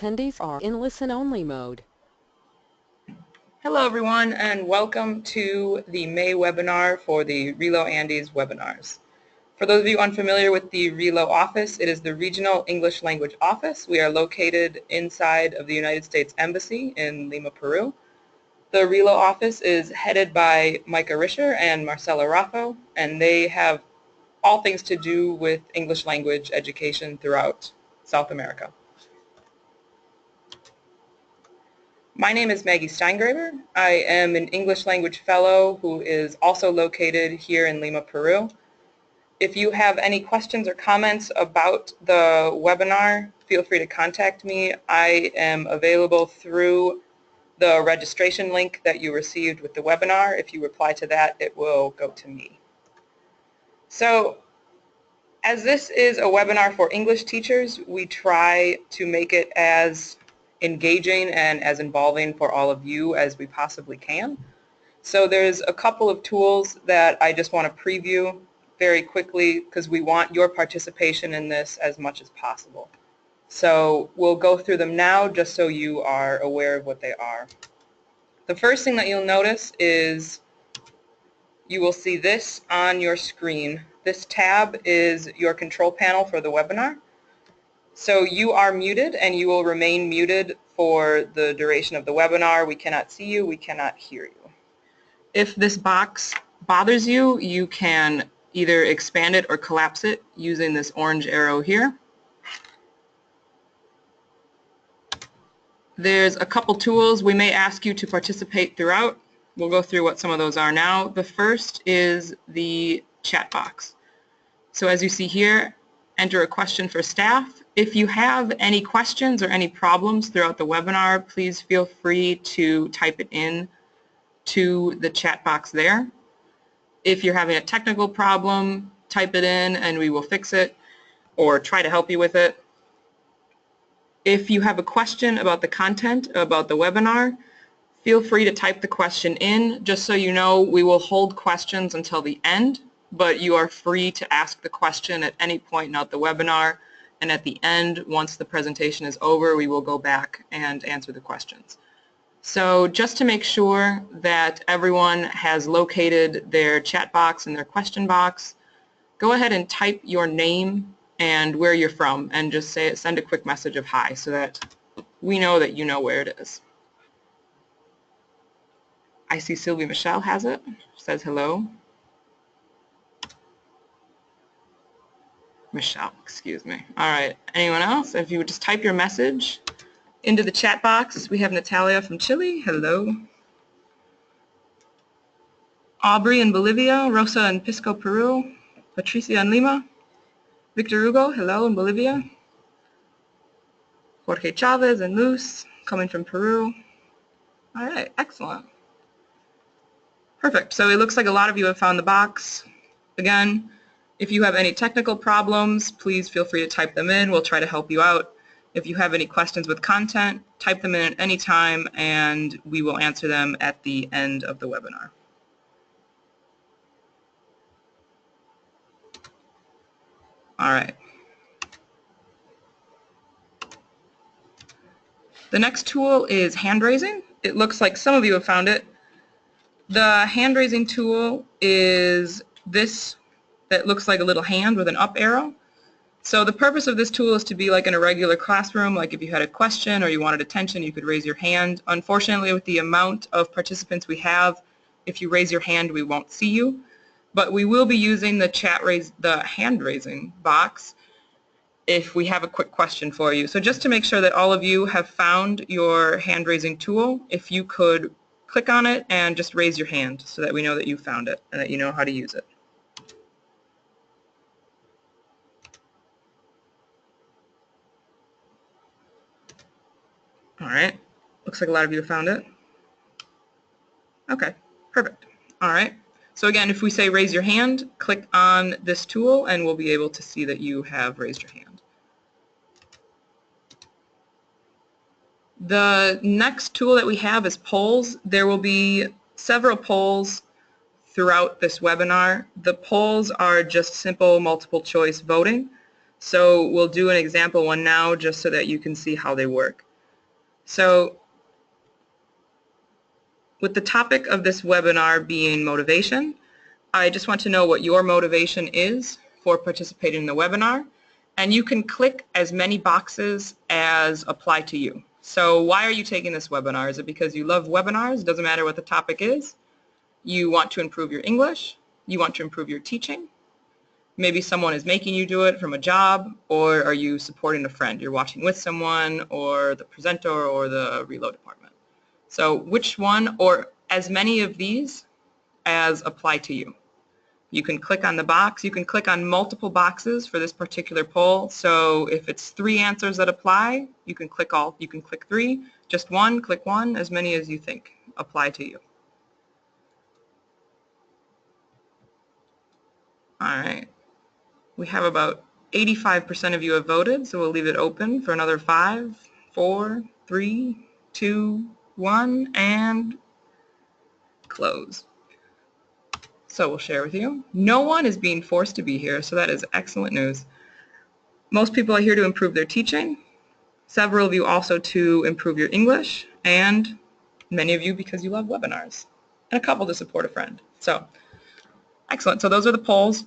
attendees are in listen-only mode. Hello everyone, and welcome to the May webinar for the RELO Andes webinars. For those of you unfamiliar with the RELO office, it is the Regional English Language Office. We are located inside of the United States Embassy in Lima, Peru. The RELO office is headed by Micah Risher and Marcela Raffo, and they have all things to do with English language education throughout South America. My name is Maggie Steingraber. I am an English language fellow who is also located here in Lima, Peru. If you have any questions or comments about the webinar, feel free to contact me. I am available through the registration link that you received with the webinar. If you reply to that, it will go to me. So, as this is a webinar for English teachers, we try to make it as engaging and as involving for all of you as we possibly can. So there's a couple of tools that I just want to preview very quickly because we want your participation in this as much as possible. So we'll go through them now just so you are aware of what they are. The first thing that you'll notice is you will see this on your screen. This tab is your control panel for the webinar. So you are muted and you will remain muted for the duration of the webinar. We cannot see you, we cannot hear you. If this box bothers you, you can either expand it or collapse it using this orange arrow here. There's a couple tools. We may ask you to participate throughout. We'll go through what some of those are now. The first is the chat box. So as you see here, enter a question for staff. If you have any questions or any problems throughout the webinar, please feel free to type it in to the chat box there. If you're having a technical problem, type it in and we will fix it or try to help you with it. If you have a question about the content, about the webinar, feel free to type the question in. Just so you know, we will hold questions until the end, but you are free to ask the question at any point throughout the webinar. And at the end, once the presentation is over, we will go back and answer the questions. So just to make sure that everyone has located their chat box and their question box, go ahead and type your name and where you're from and just send a quick message of hi so that we know that you know where it is. I see Sylvie Michelle has it, says hello. Michelle, excuse me. All right, anyone else? If you would just type your message into the chat box. We have Natalia from Chile, hello. Aubrey in Bolivia, Rosa in Pisco, Peru, Patricia in Lima, Victor Hugo, hello in Bolivia, Jorge Chavez and Luz, coming from Peru. All right, excellent. Perfect, so it looks like a lot of you have found the box. Again, if you have any technical problems, please feel free to type them in. We'll try to help you out. If you have any questions with content, type them in at any time and we will answer them at the end of the webinar. All right. The next tool is hand raising. It looks like some of you have found it. The hand raising tool is this that looks like a little hand with an up arrow. So the purpose of this tool is to be like in a regular classroom, like if you had a question or you wanted attention, you could raise your hand. Unfortunately, with the amount of participants we have, if you raise your hand, we won't see you. But we will be using the hand raising box if we have a quick question for you. So just to make sure that all of you have found your hand raising tool, if you could click on it and just raise your hand so that we know that you found it and that you know how to use it. All right, looks like a lot of you have found it. Okay, perfect. All right, so again, if we say raise your hand, click on this tool and we'll be able to see that you have raised your hand. The next tool that we have is polls. There will be several polls throughout this webinar. The polls are just simple multiple choice voting. So we'll do an example one now just so that you can see how they work. So with the topic of this webinar being motivation, I just want to know what your motivation is for participating in the webinar, and you can click as many boxes as apply to you. So why are you taking this webinar? Is it because you love webinars? It doesn't matter what the topic is. You want to improve your English. You want to improve your teaching. Maybe someone is making you do it from a job, or are you supporting a friend? You're watching with someone, or the presenter, or the RELO department. So which one, or as many of these as apply to you. You can click on the box. You can click on multiple boxes for this particular poll. So if it's 3 answers that apply, you can click all. You can click 3. Just one, click 1, as many as you think apply to you. All right. We have about 85% of you have voted, so we'll leave it open for another 5, 4, 3, 2, 1, and close. So we'll share with you. No one is being forced to be here, so that is excellent news. Most people are here to improve their teaching. Several of you also to improve your English, and many of you because you love webinars, and a couple to support a friend. So excellent. So those are the polls.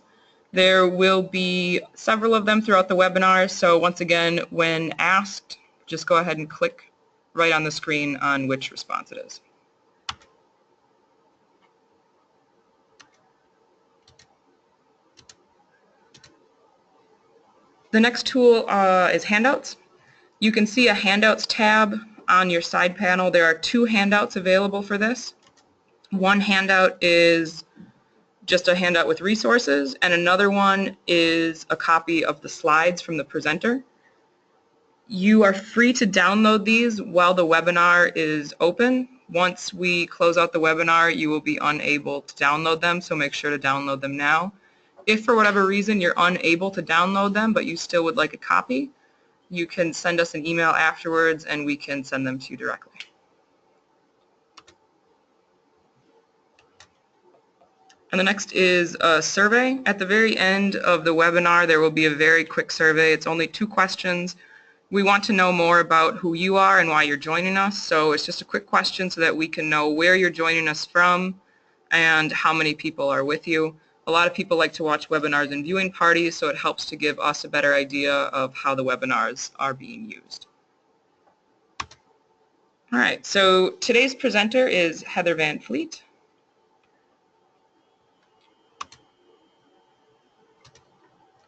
There will be several of them throughout the webinar, so once again, when asked, just go ahead and click right on the screen on which response it is. The next tool is handouts. You can see a handouts tab on your side panel. There are 2 handouts available for this. One handout is just a handout with resources, and another one is a copy of the slides from the presenter. You are free to download these while the webinar is open. Once we close out the webinar, you will be unable to download them, so make sure to download them now. If for whatever reason you're unable to download them but you still would like a copy, you can send us an email afterwards and we can send them to you directly. And the next is a survey. At the very end of the webinar, there will be a very quick survey. It's only 2 questions. We want to know more about who you are and why you're joining us. So it's just a quick question so that we can know where you're joining us from and how many people are with you. A lot of people like to watch webinars and viewing parties, so it helps to give us a better idea of how the webinars are being used. All right, so today's presenter is Heather Van Fleet.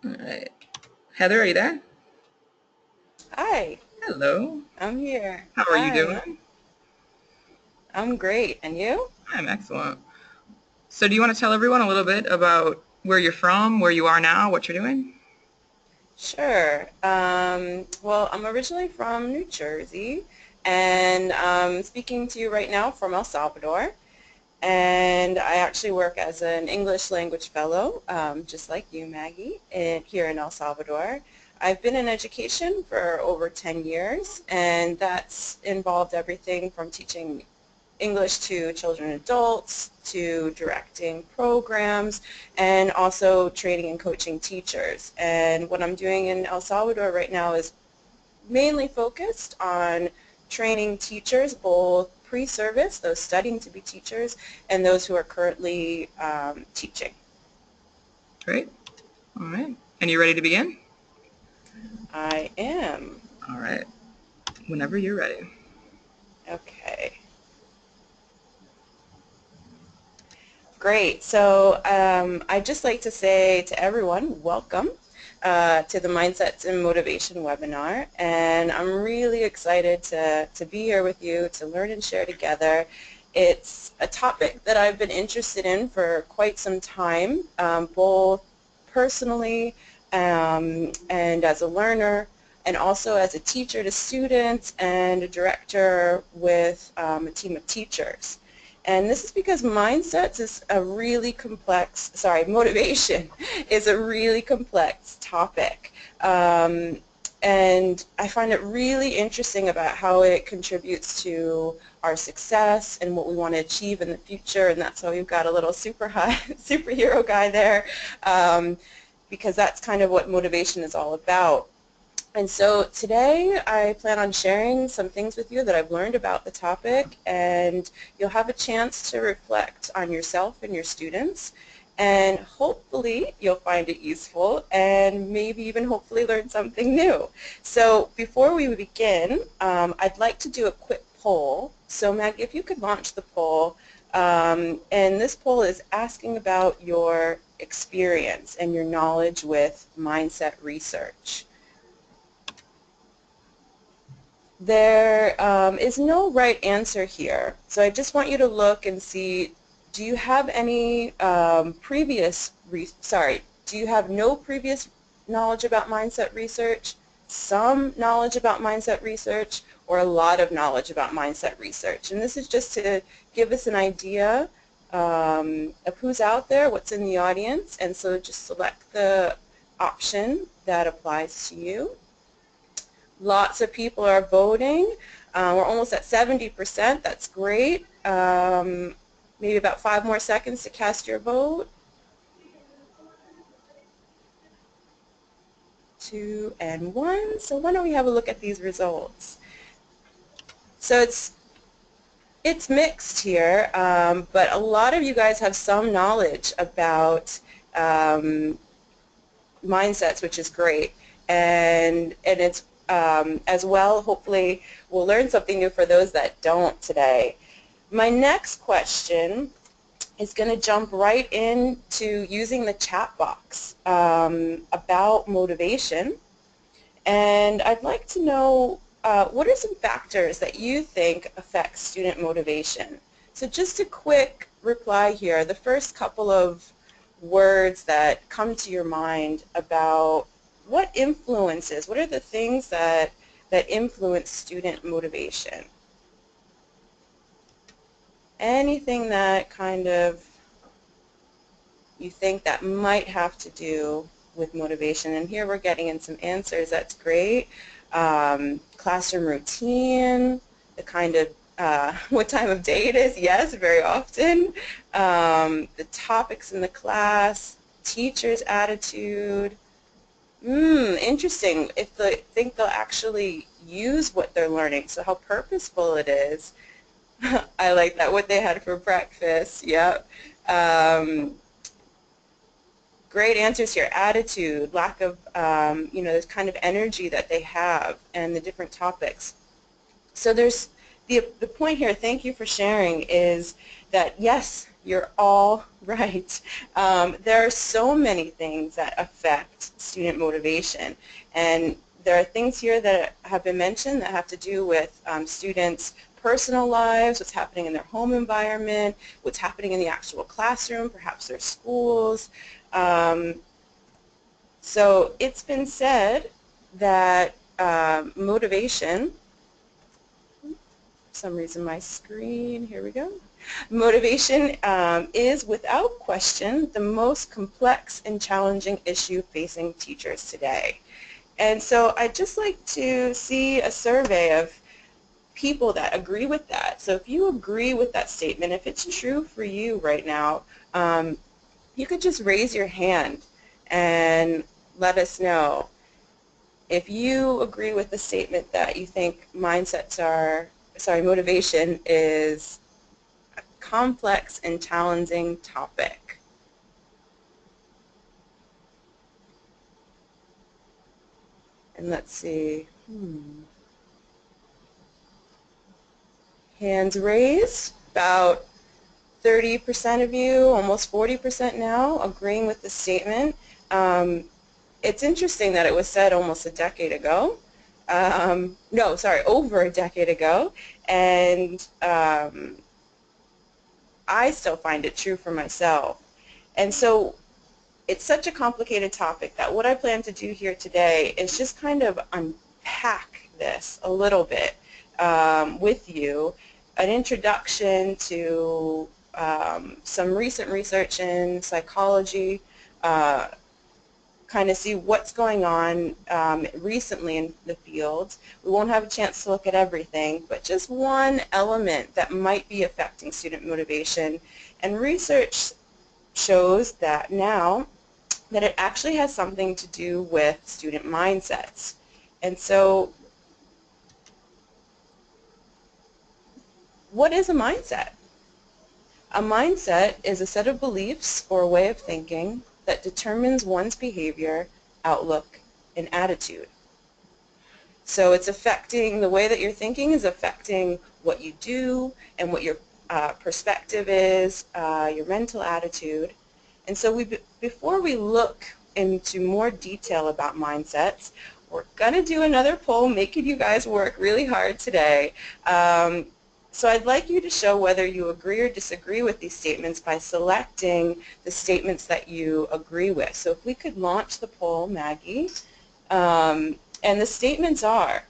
All right. Heather, are you there? Hi. Hello. I'm here. How are you doing? I'm great. And you? I'm excellent. So do you want to tell everyone a little bit about where you're from, where you are now, what you're doing? Sure. Well, I'm originally from New Jersey, and I'm speaking to you right now from El Salvador. And I actually work as an English language fellow, just like you, Maggie, here in El Salvador. I've been in education for over 10 years, and that's involved everything from teaching English to children and adults, to directing programs, and also training and coaching teachers. And what I'm doing in El Salvador right now is mainly focused on training teachers, both pre-service, those studying to be teachers, and those who are currently teaching. Great. All right. And you ready to begin? I am. All right. Whenever you're ready. Okay. Great. So I'd just like to say to everyone, welcome to the Mindsets and Motivation webinar. And I'm really excited to be here with you, to learn and share together. It's a topic that I've been interested in for quite some time, both personally and as a learner, and also as a teacher to students and a director with a team of teachers. And this is because mindsets is a really complex, motivation is a really complex topic. And I find it really interesting about how it contributes to our success and what we want to achieve in the future, and that's why we've got a little superhero guy there, because that's kind of what motivation is all about. And so today I plan on sharing some things with you that I've learned about the topic, and you'll have a chance to reflect on yourself and your students, and hopefully you'll find it useful and maybe even hopefully learn something new. So before we begin, I'd like to do a quick poll. So Maggie, if you could launch the poll, and this poll is asking about your experience and your knowledge with mindset research. There is no right answer here, so I just want you to look and see, do you have any do you have no previous knowledge about mindset research, some knowledge about mindset research, or a lot of knowledge about mindset research? And this is just to give us an idea of who's out there, what's in the audience, and so just select the option that applies to you. Lots of people are voting. We're almost at 70%. That's great. Maybe about 5 more seconds to cast your vote. 2 and 1. So why don't we have a look at these results? So it's mixed here, but a lot of you guys have some knowledge about mindsets, which is great, and it's as well, hopefully we'll learn something new for those that don't today. My next question is going to jump right into using the chat box about motivation, and I'd like to know what are some factors that you think affect student motivation. So just a quick reply here, the first couple of words that come to your mind about what influences, what are the things that influence student motivation? Anything that kind of you think that might have to do with motivation. And here we're getting in some answers. That's great. Classroom routine, the kind of what time of day it is, yes, very often. The topics in the class, teacher's attitude. Interesting. If they think they'll actually use what they're learning, so how purposeful it is. I like that, what they had for breakfast, yep. Great answers here. Attitude, lack of, this kind of energy that they have, and the different topics. So there's the point here, thank you for sharing, is that yes, you're all right. There are so many things that affect student motivation, and there are things here that have been mentioned that have to do with students' personal lives, what's happening in their home environment, what's happening in the actual classroom, perhaps their schools. So it's been said that motivation, for some reason my screen, here we go. Motivation is without question the most complex and challenging issue facing teachers today. And so I'd just like to see a survey of people that agree with that. So if you agree with that statement, if it's true for you right now, you could just raise your hand and let us know. If you agree with the statement that you think motivation is a complex and challenging topic. And let's see. Hands raised, about 30% of you, almost 40% now, agreeing with the statement. It's interesting that it was said almost a decade ago. Over a decade ago. And I still find it true for myself. And so it's such a complicated topic that what I plan to do here today is just kind of unpack this a little bit with you, an introduction to some recent research in psychology, kind of see what's going on recently in the field. We won't have a chance to look at everything, but just one element that might be affecting student motivation. And research shows that now that it actually has something to do with student mindsets. And so what is a mindset? A mindset is a set of beliefs or a way of thinking that determines one's behavior, outlook, and attitude. So it's affecting, the way that you're thinking is affecting what you do and what your perspective is, your mental attitude. And so before we look into more detail about mindsets, we're going to do another poll, making you guys work really hard today. So I'd like you to show whether you agree or disagree with these statements by selecting the statements that you agree with. So if we could launch the poll, Maggie. And the statements are: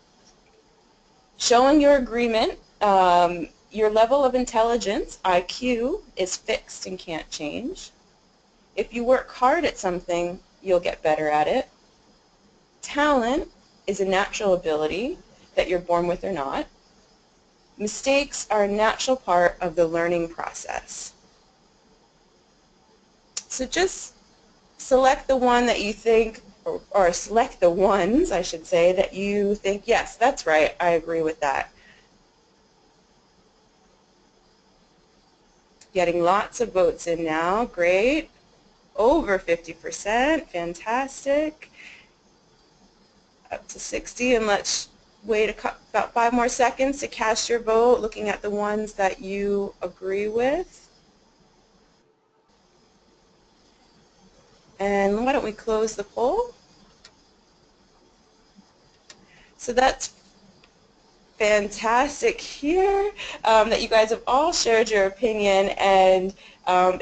showing your agreement, your level of intelligence, IQ, is fixed and can't change. If you work hard at something, you'll get better at it. Talent is a natural ability that you're born with or not. Mistakes are a natural part of the learning process. So just select the one that you think, or select the ones, I should say, that you think, yes, that's right, I agree with that. Getting lots of votes in now, great. Over 50%, fantastic. Up to 60, and let's wait about 5 more seconds to cast your vote, looking at the ones that you agree with. And why don't we close the poll? So that's fantastic here, that you guys have all shared your opinion, and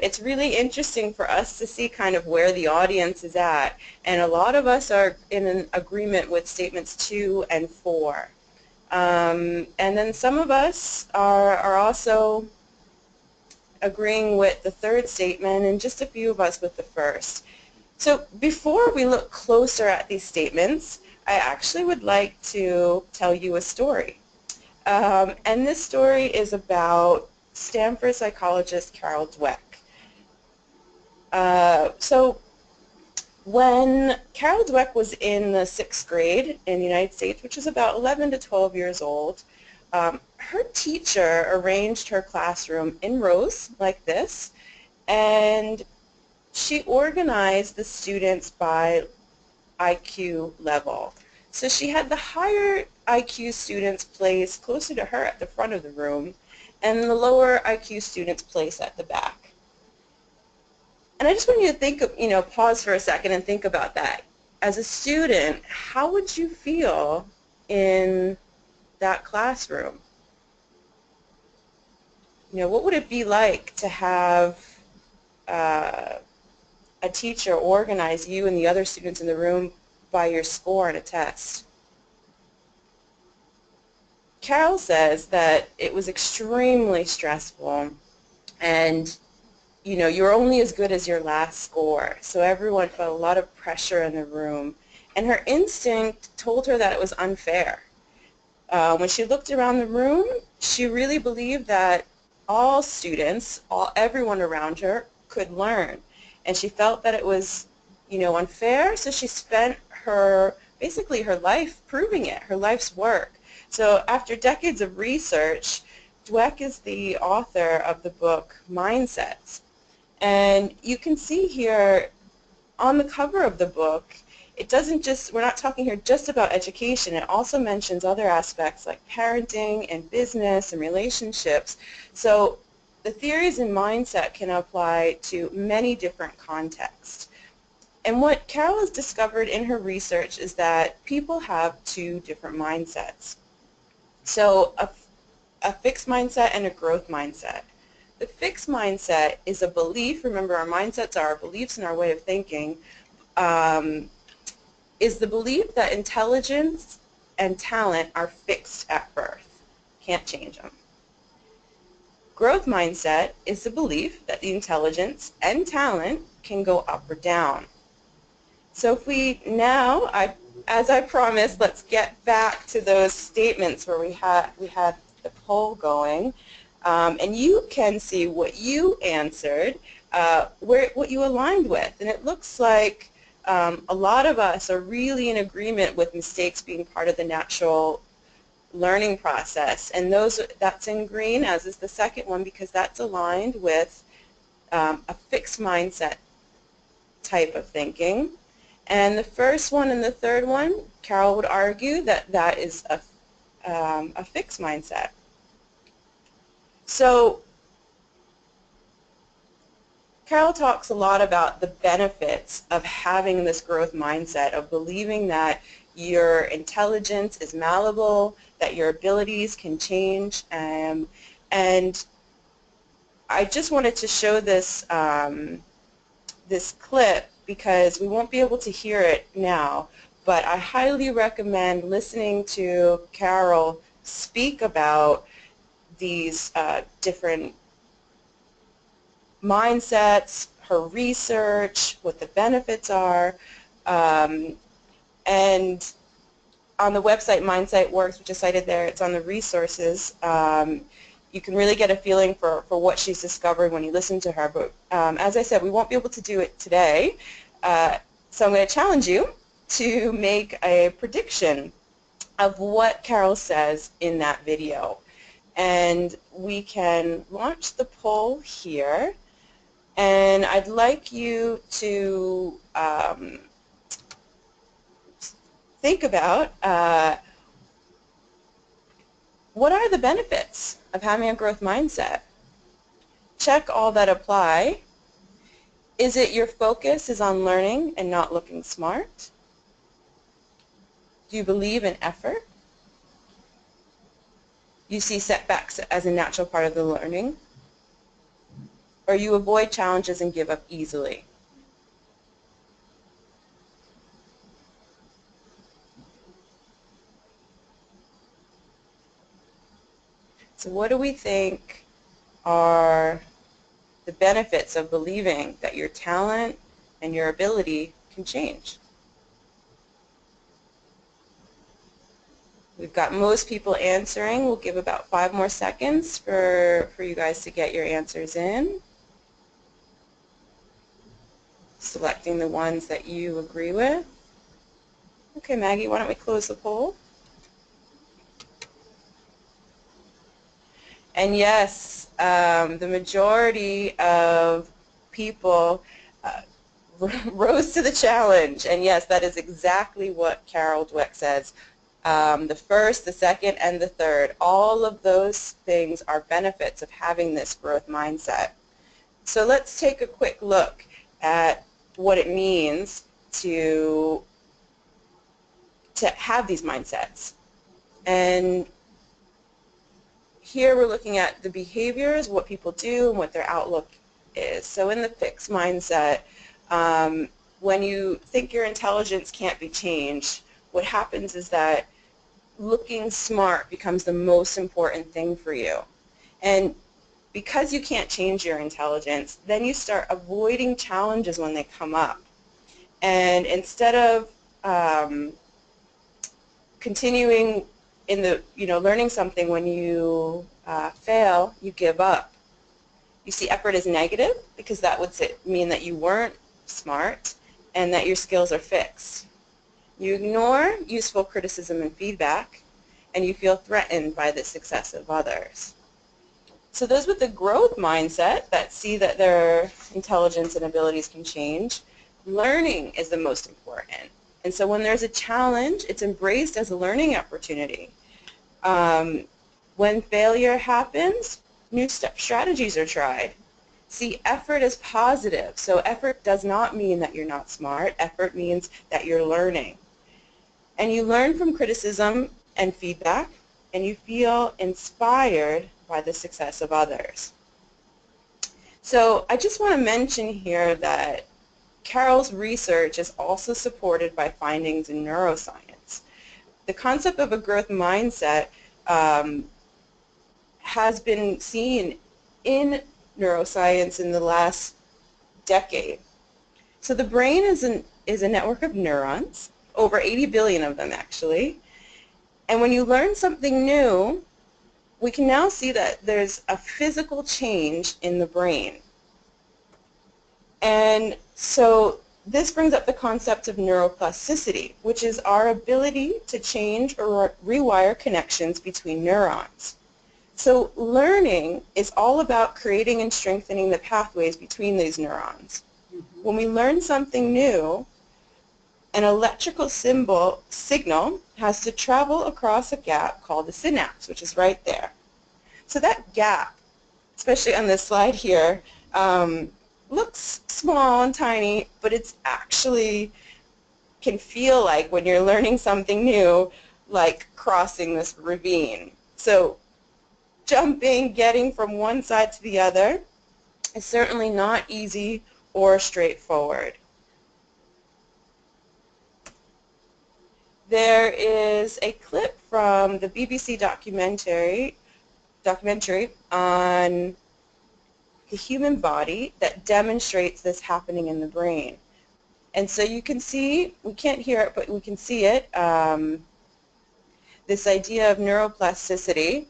it's really interesting for us to see kind of where the audience is at. And a lot of us are in an agreement with statements 2 and 4. And then some of us are also agreeing with the third statement, and just a few of us with the first. So before we look closer at these statements, I actually would like to tell you a story. And this story is about Stanford psychologist Carol Dweck. So when Carol Dweck was in the 6th grade in the United States, which is about 11 to 12 years old, her teacher arranged her classroom in rows like this, and she organized the students by IQ level. So she had the higher IQ students placed closer to her at the front of the room, and the lower IQ students placed at the back. And I just want you to think of, pause for a second and think about that. As a student, how would you feel in that classroom? What would it be like to have a teacher organize you and the other students in the room by your score on a test? Carol says that it was extremely stressful, and you're only as good as your last score, so everyone felt a lot of pressure in the room, and her instinct told her that it was unfair. When she looked around the room, she really believed that all students, everyone around her could learn, and she felt that it was unfair, so she spent basically her life proving it, her life's work. So after decades of research, Dweck is the author of the book Mindsets. And you can see here on the cover of the book, we're not talking here just about education, it also mentions other aspects like parenting and business and relationships. So the theories in mindset can apply to many different contexts. And what Carol has discovered in her research is that people have 2 different mindsets. So a fixed mindset and a growth mindset. The fixed mindset is a belief, remember our mindsets are our beliefs and our way of thinking, is the belief that intelligence and talent are fixed at birth, can't change them. Growth mindset is the belief that the intelligence and talent can go up or down. So if we now, as I promised, let's get back to those statements where we had the poll going, and you can see what you answered, what you aligned with, and it looks like a lot of us are really in agreement with mistakes being part of the natural learning process, and that's in green, as is the second one, because that's aligned with a fixed mindset type of thinking. And the first one and the third one, Carol would argue that that is a fixed mindset. So Carol talks a lot about the benefits of having this growth mindset, of believing that your intelligence is malleable, that your abilities can change, and I just wanted to show this this clip because we won't be able to hear it now, but I highly recommend listening to Carol speak about these different mindsets, her research, what the benefits are, and on the website Mindset Works, which is cited there, it's on the resources. You can really get a feeling for what she's discovered when you listen to her. But as I said, we won't be able to do it today. So I'm going to challenge you to make a prediction of what Carol says in that video. And we can launch the poll here. And I'd like you to think about what are the benefits of having a growth mindset. Check all that apply. Is it your focus is on learning and not looking smart? Do you believe in effort? You see setbacks as a natural part of the learning? Or you avoid challenges and give up easily? So what do we think are the benefits of believing that your talent and your ability can change? We've got most people answering. We'll give about 5 more seconds for you guys to get your answers in. Selecting the ones that you agree with. Okay, Maggie, why don't we close the poll? And yes, the majority of people rose to the challenge. And yes, that is exactly what Carol Dweck says. The first, the second, and the third, all of those things are benefits of having this growth mindset. So let's take a quick look at what it means to have these mindsets. And here we're looking at the behaviors, what people do, and what their outlook is. So in the fixed mindset, when you think your intelligence can't be changed, what happens is that looking smart becomes the most important thing for you. And because you can't change your intelligence, then you start avoiding challenges when they come up. And instead of continuing in the, learning something, when you fail, you give up. You see effort as negative because that would mean that you weren't smart and that your skills are fixed. You ignore useful criticism and feedback, and you feel threatened by the success of others. So those with the growth mindset that see that their intelligence and abilities can change, learning is the most important. And so when there's a challenge, it's embraced as a learning opportunity. When failure happens, new strategies are tried. See, effort is positive. So effort does not mean that you're not smart. Effort means that you're learning. And you learn from criticism and feedback, and you feel inspired by the success of others. So I just want to mention here that Carol's research is also supported by findings in neuroscience. The concept of a growth mindset has been seen in neuroscience in the last decade. So the brain is a network of neurons, over 80 billion of them actually. And when you learn something new, we can now see that there's a physical change in the brain. And so this brings up the concept of neuroplasticity, which is our ability to change or rewire connections between neurons. So learning is all about creating and strengthening the pathways between these neurons. When we learn something new, an electrical signal has to travel across a gap called the synapse, which is right there. So that gap, especially on this slide here, looks small and tiny, but it's actually can feel like, when you're learning something new, like crossing this ravine. So jumping, getting from one side to the other is certainly not easy or straightforward. There is a clip from the BBC documentary on the human body that demonstrates this happening in the brain. And so you can see, we can't hear it, but we can see it, this idea of neuroplasticity,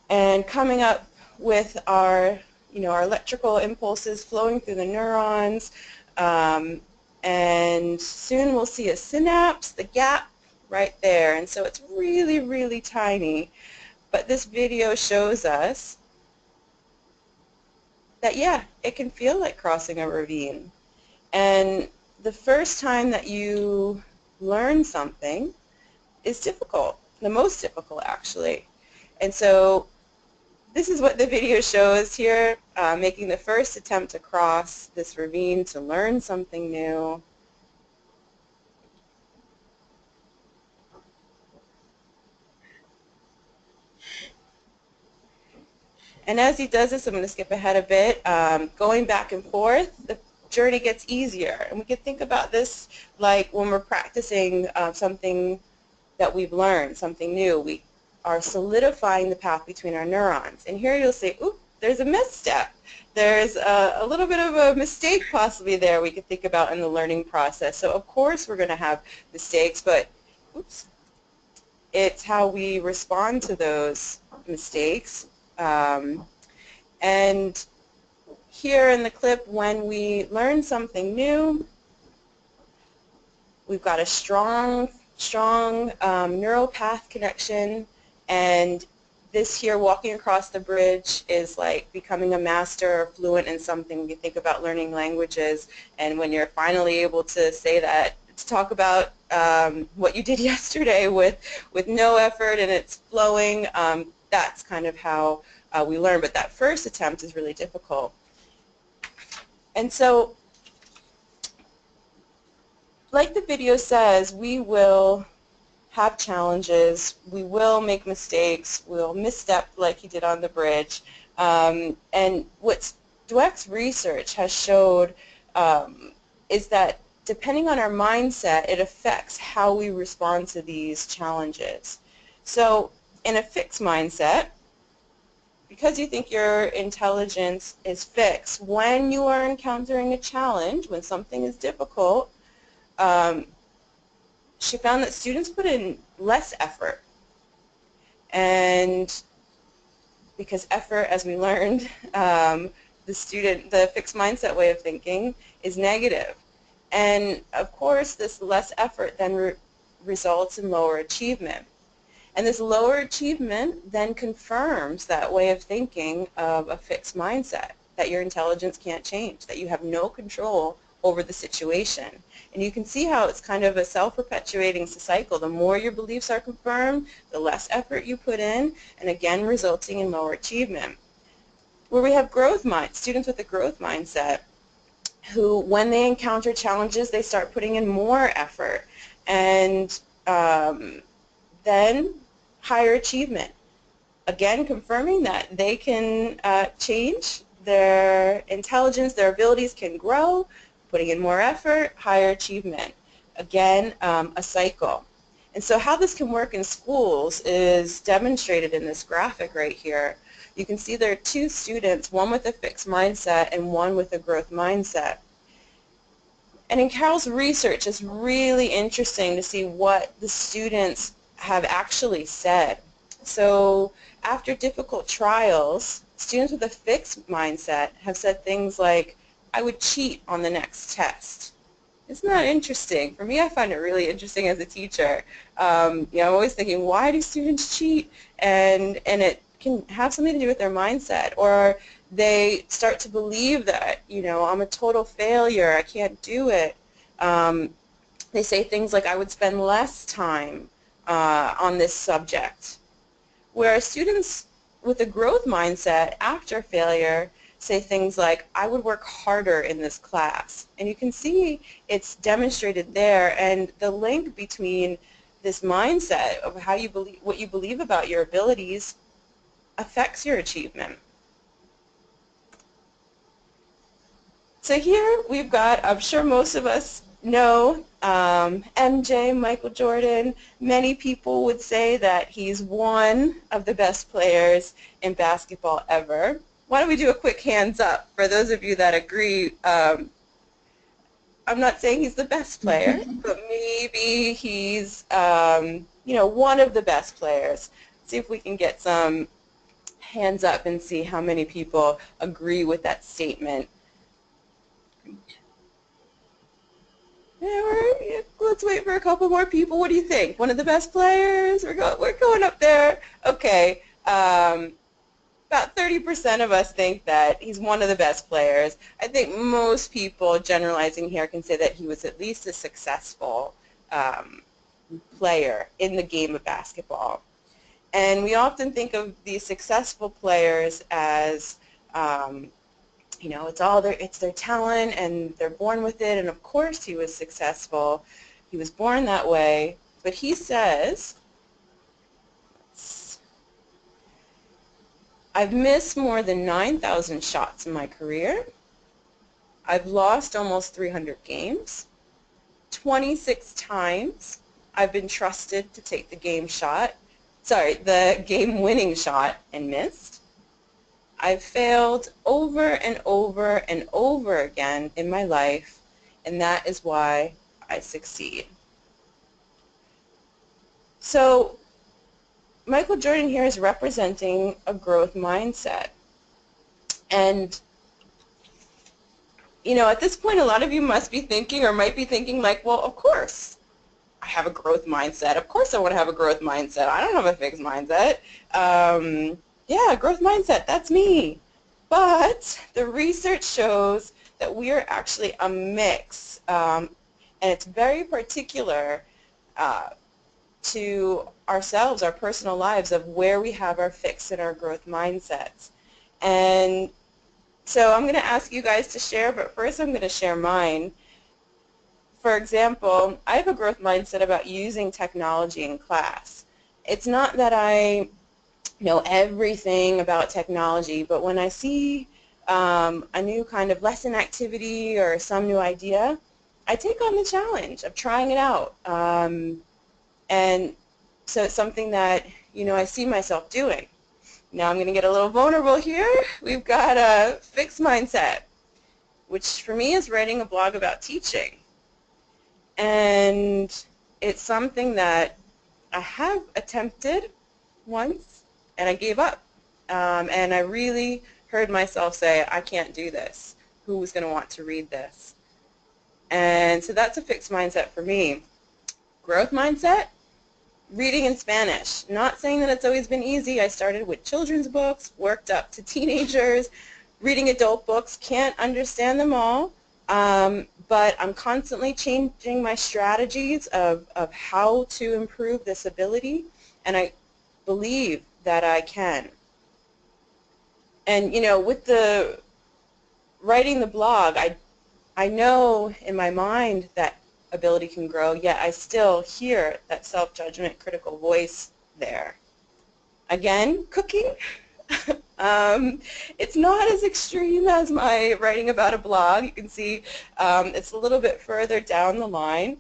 and coming up with our, our electrical impulses flowing through the neurons, and soon we'll see a synapse, the gap right there. And so it's really, really tiny. But this video shows us that, yeah, it can feel like crossing a ravine. And the first time that you learn something is difficult, the most difficult actually. And so this is what the video shows here, making the first attempt to cross this ravine to learn something new. And as he does this, I'm going to skip ahead a bit, going back and forth, the journey gets easier. And we can think about this like when we're practicing something that we've learned, something new. We are solidifying the path between our neurons. And here you'll say, oop, there's a misstep. There's a little bit of a mistake possibly there we could think about in the learning process. So of course we're going to have mistakes, but oops, it's how we respond to those mistakes. And here in the clip, when we learn something new, we've got a strong neural path connection, and this here, walking across the bridge, is like becoming a master or fluent in something. You think about learning languages, and when you're finally able to say that, to talk about what you did yesterday with no effort and it's flowing, that's kind of how we learn. But that first attempt is really difficult. And so, like the video says, we will have challenges, we will make mistakes, we'll misstep like he did on the bridge. And what Dweck's research has showed is that depending on our mindset, it affects how we respond to these challenges. So in a fixed mindset, because you think your intelligence is fixed, when you are encountering a challenge, when something is difficult, she found that students put in less effort. And because effort, as we learned, the fixed mindset way of thinking is negative. And of course, this less effort then results in lower achievement. And this lower achievement then confirms that way of thinking of a fixed mindset, that your intelligence can't change, that you have no control over the situation. And you can see how it's kind of a self-perpetuating cycle. The more your beliefs are confirmed, the less effort you put in, and again resulting in lower achievement. Where we have students with a growth mindset, who when they encounter challenges, they start putting in more effort, and then higher achievement. Again, confirming that they can change, their intelligence, their abilities can grow, putting in more effort, higher achievement. Again, a cycle. And so how this can work in schools is demonstrated in this graphic right here. You can see there are two students, one with a fixed mindset and one with a growth mindset. And in Carol's research, it's really interesting to see what the students have actually said. So after difficult trials, students with a fixed mindset have said things like, I would cheat on the next test. Isn't that interesting? For me, I find it really interesting as a teacher. I'm always thinking, why do students cheat? And it can have something to do with their mindset, or they start to believe that, I'm a total failure, I can't do it. They say things like, I would spend less time on this subject. Whereas students with a growth mindset after failure say things like, I would work harder in this class. And you can see it's demonstrated there, and the link between this mindset of how you believe, what you believe about your abilities affects your achievement. So here we've got, I'm sure most of us know, MJ, Michael Jordan. Many people would say that he's one of the best players in basketball ever. Why don't we do a quick hands up for those of you that agree. I'm not saying he's the best player, but maybe he's one of the best players. See if we can get some hands up and see how many people agree with that statement. Yeah, let's wait for a couple more people. What do you think? One of the best players? We're going up there. Okay. About 30% of us think that he's one of the best players. I think most people, generalizing here, can say that he was at least a successful player in the game of basketball. And we often think of these successful players as it's their talent and they're born with it, and of course he was successful. He was born that way. But he says, I've missed more than 9,000 shots in my career. I've lost almost 300 games. 26 times I've been trusted to take the game-winning shot and missed. I've failed over and over and over again in my life, and that is why I succeed. So Michael Jordan here is representing a growth mindset. And, at this point, a lot of you must be thinking, or might be thinking, like, well, of course I have a growth mindset. Of course I want to have a growth mindset. I don't have a fixed mindset. Yeah, growth mindset, that's me. But the research shows that we are actually a mix, and it's very particular to ourselves, our personal lives, of where we have our fixed and our growth mindsets. And so I'm going to ask you guys to share, but first I'm going to share mine. For example, I have a growth mindset about using technology in class. It's not that I know everything about technology, but when I see a new kind of lesson activity or some new idea, I take on the challenge of trying it out. And so it's something that, I see myself doing. Now I'm going to get a little vulnerable here. We've got a fixed mindset, which for me is writing a blog about teaching. And it's something that I have attempted once, and I gave up. And I really heard myself say, I can't do this. Who's going to want to read this? And so that's a fixed mindset for me. Growth mindset, reading in Spanish. Not saying that it's always been easy. I started with children's books, worked up to teenagers, reading adult books, can't understand them all. But I'm constantly changing my strategies of how to improve this ability, and I believe that I can. And with the writing the blog, I know in my mind that ability can grow, yet I still hear that self-judgment, critical voice there. Again, cooking. It's not as extreme as my writing about a blog. You can see it's a little bit further down the line.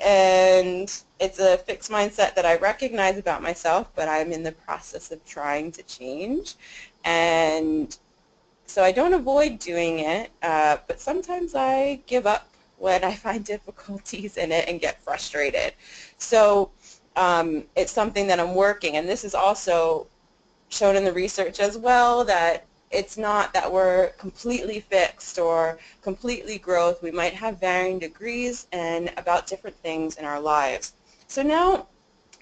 And it's a fixed mindset that I recognize about myself, but I'm in the process of trying to change. And so I don't avoid doing it, but sometimes I give up when I find difficulties in it and get frustrated. So it's something that I'm working, and this is also shown in the research as well, that it's not that we're completely fixed or completely growth. We might have varying degrees and about different things in our lives. So now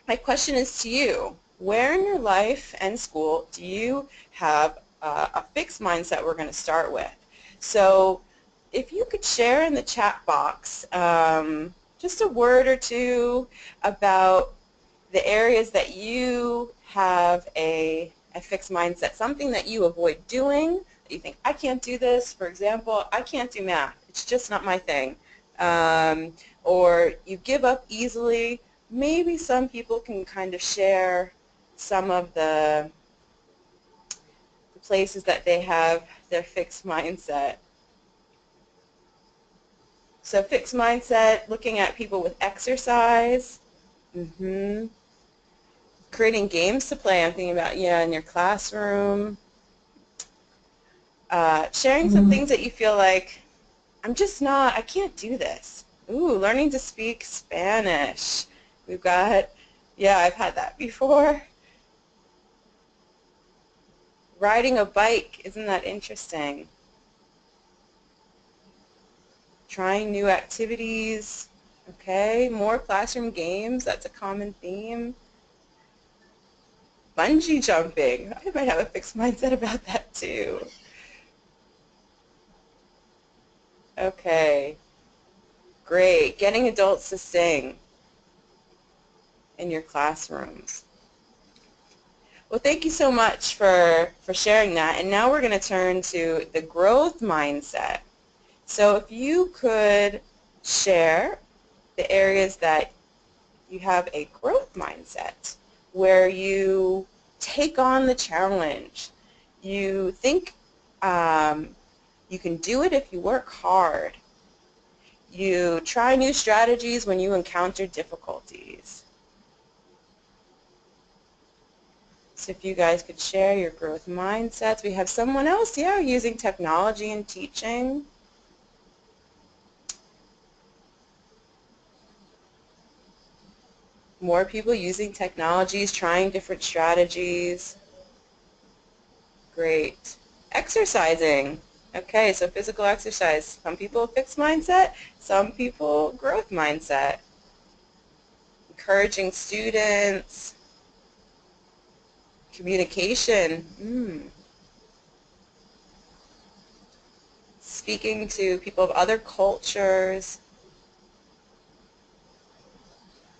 my question is to you. Where in your life and school do you have a fixed mindset we're going to start with? So if you could share in the chat box just a word or two about the areas that you have a fixed mindset, something that you avoid doing, that you think, I can't do this. For example, I can't do math. It's just not my thing. Or you give up easily. Maybe some people can kind of share some of the places that they have their fixed mindset. So fixed mindset, looking at people with exercise, creating games to play, I'm thinking about, yeah, in your classroom. Sharing some things that you feel like, I can't do this. Ooh, learning to speak Spanish. We've got, yeah, I've had that before. Riding a bike, isn't that interesting? Trying new activities, okay. More classroom games, that's a common theme. Bungee jumping, I might have a fixed mindset about that too. Okay, great. Getting adults to sing in your classrooms. Well, thank you so much for sharing that. And now we're going to turn to the growth mindset. So if you could share the areas that you have a growth mindset, where you take on the challenge. You think you can do it if you work hard. You try new strategies when you encounter difficulties. So if you guys could share your growth mindsets. We have someone else, yeah, using technology in teaching. More people using technologies, trying different strategies. Great. Exercising. Okay, so physical exercise. Some people fixed mindset, some people growth mindset. Encouraging students. Communication. Speaking to people of other cultures.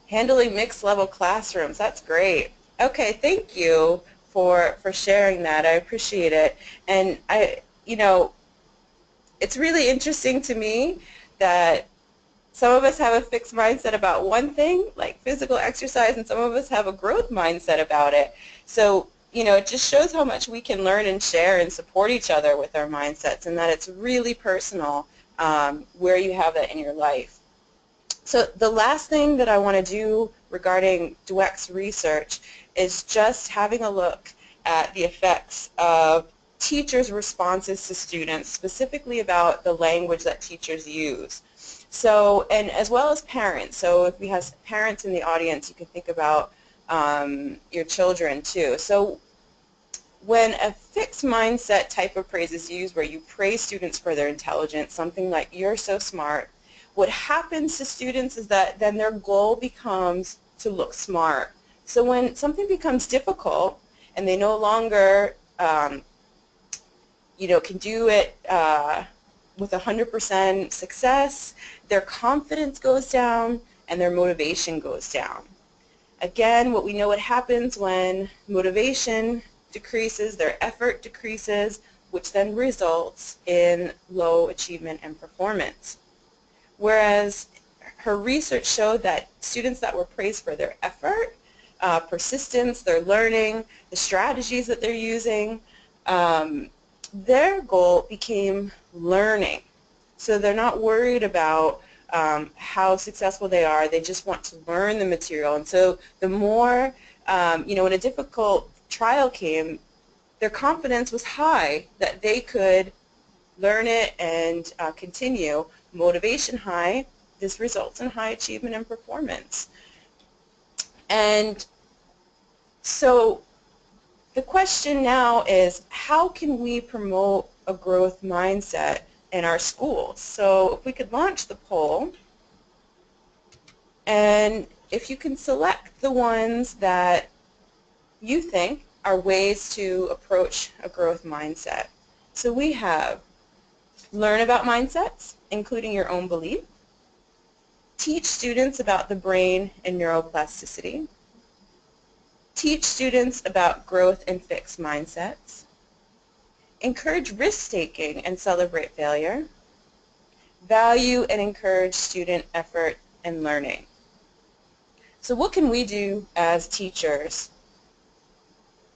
Handling mixed level classrooms. That's great. Okay, thank you for sharing that. I appreciate it. And it's really interesting to me that some of us have a fixed mindset about one thing, like physical exercise, and some of us have a growth mindset about it. So, it just shows how much we can learn and share and support each other with our mindsets, and that it's really personal where you have that in your life. So the last thing that I want to do regarding Dweck's research is just having a look at the effects of teachers' responses to students, specifically about the language that teachers use. So, and as well as parents. So if we have parents in the audience, you can think about your children too. So when a fixed mindset type of praise is used, where you praise students for their intelligence, something like, you're so smart, what happens to students is that then their goal becomes to look smart. So when something becomes difficult and they no longer can do it with 100% success, their confidence goes down and their motivation goes down. Again, what we know what happens when motivation decreases, their effort decreases, which then results in low achievement and performance. Whereas her research showed that students that were praised for their effort, persistence, their learning, the strategies that they're using, their goal became learning. So they're not worried about how successful they are. They just want to learn the material. And so the more, when a difficult trial came, their confidence was high that they could learn it and continue. Motivation high, this results in high achievement and performance. And so the question now is, how can we promote a growth mindset in our schools? So if we could launch the poll, and if you can select the ones that you think are ways to approach a growth mindset. So we have learn about mindsets, including your own belief, teach students about the brain and neuroplasticity, teach students about growth and fixed mindsets, encourage risk-taking and celebrate failure, value and encourage student effort and learning. So what can we do as teachers?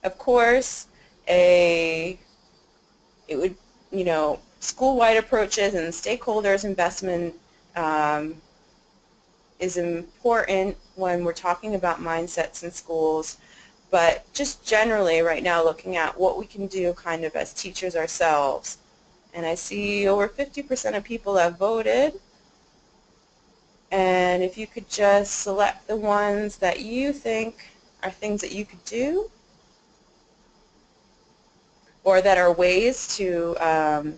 Of course, it would, school-wide approaches and stakeholders' investment is important when we're talking about mindsets in schools, but just generally right now looking at what we can do kind of as teachers ourselves. And I see over 50% of people have voted, and if you could just select the ones that you think are things that you could do or that are ways to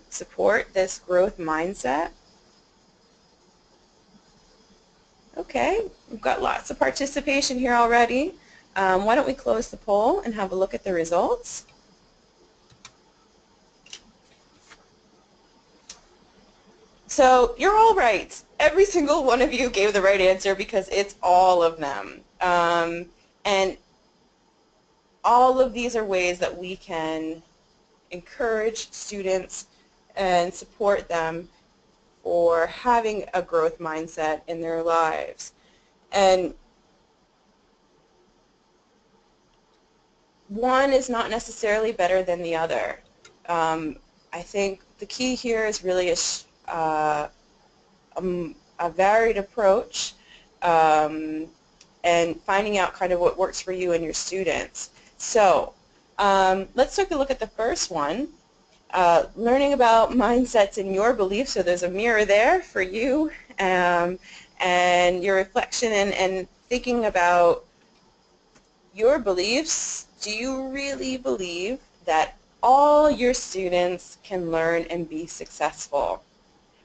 support this growth mindset. Okay, we've got lots of participation here already. Why don't we close the poll and have a look at the results? So you're all right. Every single one of you gave the right answer because it's all of them. And all of these are ways that we can encourage students and support them for having a growth mindset in their lives. And one is not necessarily better than the other. I think the key here is really a varied approach and finding out kind of what works for you and your students. So let's take a look at the first one, learning about mindsets and your beliefs. So there's a mirror there for you and your reflection and thinking about your beliefs. Do you really believe that all your students can learn and be successful?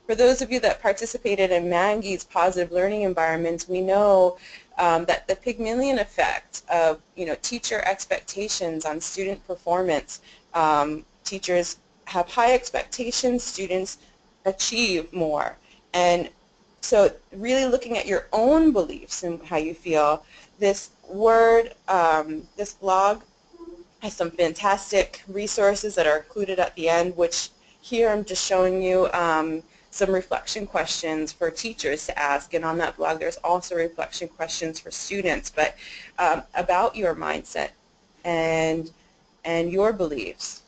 For those of you that participated in Maggie's positive learning environments, we know that the Pygmalion effect of teacher expectations on student performance, teachers have high expectations, students achieve more. And so really looking at your own beliefs and how you feel. This this blog has some fantastic resources that are included at the end, which here I'm just showing you some reflection questions for teachers to ask, and on that blog there's also reflection questions for students, but about your mindset and your beliefs.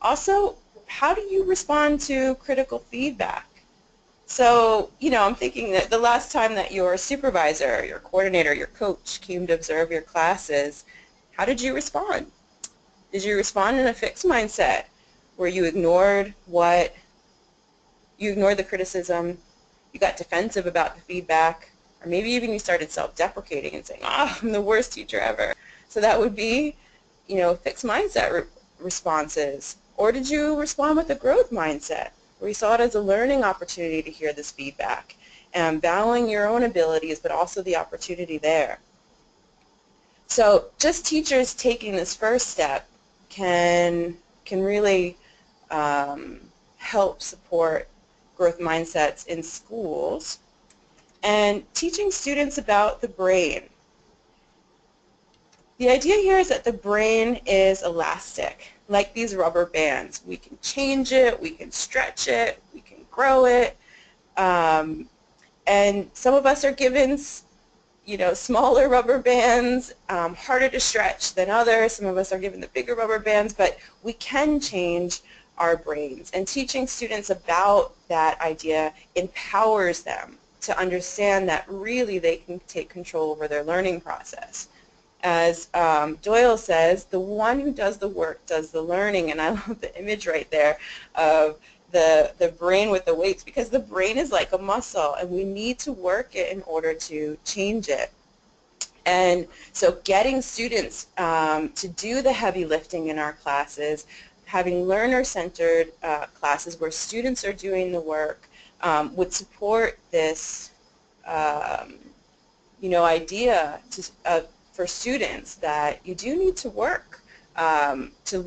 Also, how do you respond to critical feedback? So, I'm thinking that the last time that your supervisor, your coordinator, your coach came to observe your classes, how did you respond? Did you respond in a fixed mindset where you ignored the criticism, you got defensive about the feedback, or maybe even you started self-deprecating and saying, I'm the worst teacher ever? So that would be, fixed mindset responses. Or did you respond with a growth mindset, where you saw it as a learning opportunity to hear this feedback and valuing your own abilities, but also the opportunity there? So just teachers taking this first step can really help support growth mindsets in schools. And teaching students about the brain. The idea here is that the brain is elastic, like these rubber bands. We can change it, we can stretch it, we can grow it, and some of us are given smaller rubber bands, harder to stretch than others. Some of us are given the bigger rubber bands, but we can change our brains. And teaching students about that idea empowers them to understand that really they can take control over their learning process. As Doyle says, the one who does the work does the learning, and I love the image right there of the brain with the weights, because the brain is like a muscle and we need to work it in order to change it. And so getting students to do the heavy lifting in our classes, having learner-centered classes where students are doing the work would support this idea for students that you do need to work to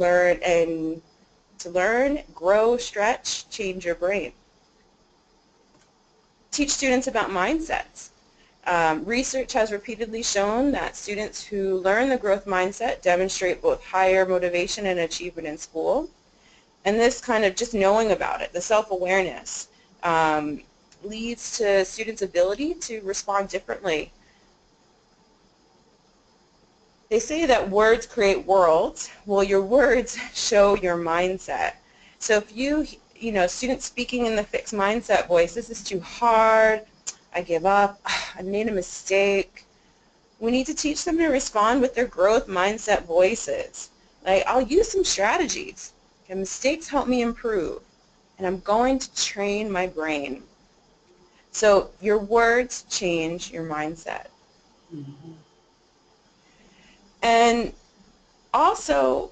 learn, grow, stretch, change your brain. Teach students about mindsets. Research has repeatedly shown that students who learn the growth mindset demonstrate both higher motivation and achievement in school. And this kind of just knowing about it, the self-awareness, leads to students' ability to respond differently. They say that words create worlds. Well, your words show your mindset. So if students speaking in the fixed mindset voice, this is too hard, I give up, I made a mistake. We need to teach them to respond with their growth mindset voices. Like, I'll use some strategies, and mistakes help me improve, and I'm going to train my brain. So your words change your mindset. Mm-hmm. And also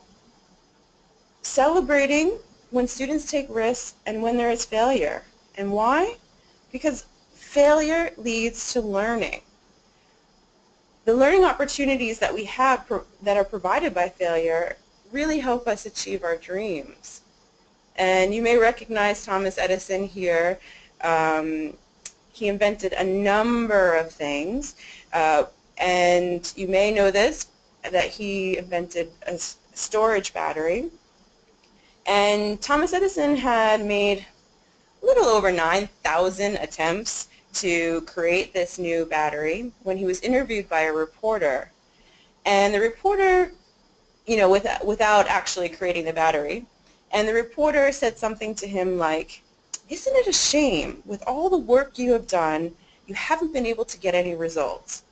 celebrating when students take risks and when there is failure. And why? Because failure leads to learning. The learning opportunities that we have that are provided by failure really help us achieve our dreams. And you may recognize Thomas Edison here. He invented a number of things, and you may know this, that he invented a storage battery. And Thomas Edison had made a little over 9,000 attempts to create this new battery when he was interviewed by a reporter. And the reporter, without actually creating the battery, and the reporter said something to him like, "Isn't it a shame, with all the work you have done, you haven't been able to get any results?"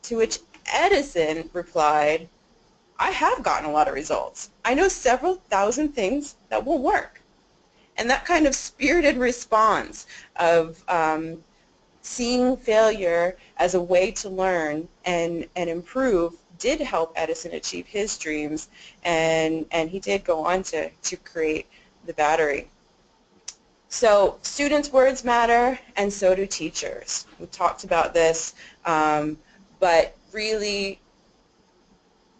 To which Edison replied, "I have gotten a lot of results. I know several thousand things that won't work." And that kind of spirited response of seeing failure as a way to learn and improve did help Edison achieve his dreams, and he did go on to create the battery. So students' words matter, and so do teachers. We talked about this, but really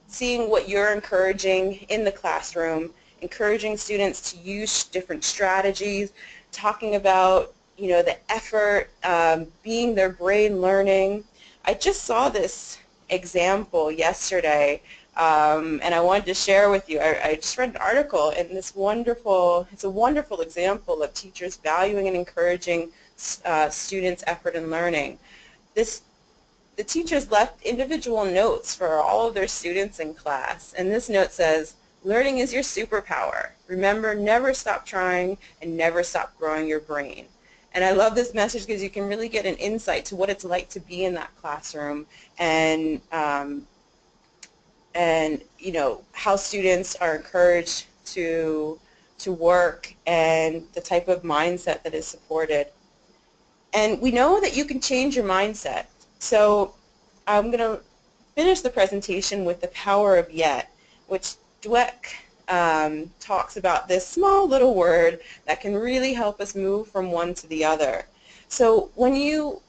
seeing what you're encouraging in the classroom, encouraging students to use different strategies, talking about the effort, being their brain learning. I just saw this example yesterday, and I wanted to share with you. I just read an article, and it's a wonderful example of teachers valuing and encouraging students' effort in learning. The teachers left individual notes for all of their students in class, and this note says, "Learning is your superpower. Remember, never stop trying and never stop growing your brain." And I love this message because you can really get an insight to what it's like to be in that classroom, and how students are encouraged to work and the type of mindset that is supported. And we know that you can change your mindset. So I'm going to finish the presentation with the power of yet, which Dweck talks about, this small little word that can really help us move from one to the other. So when you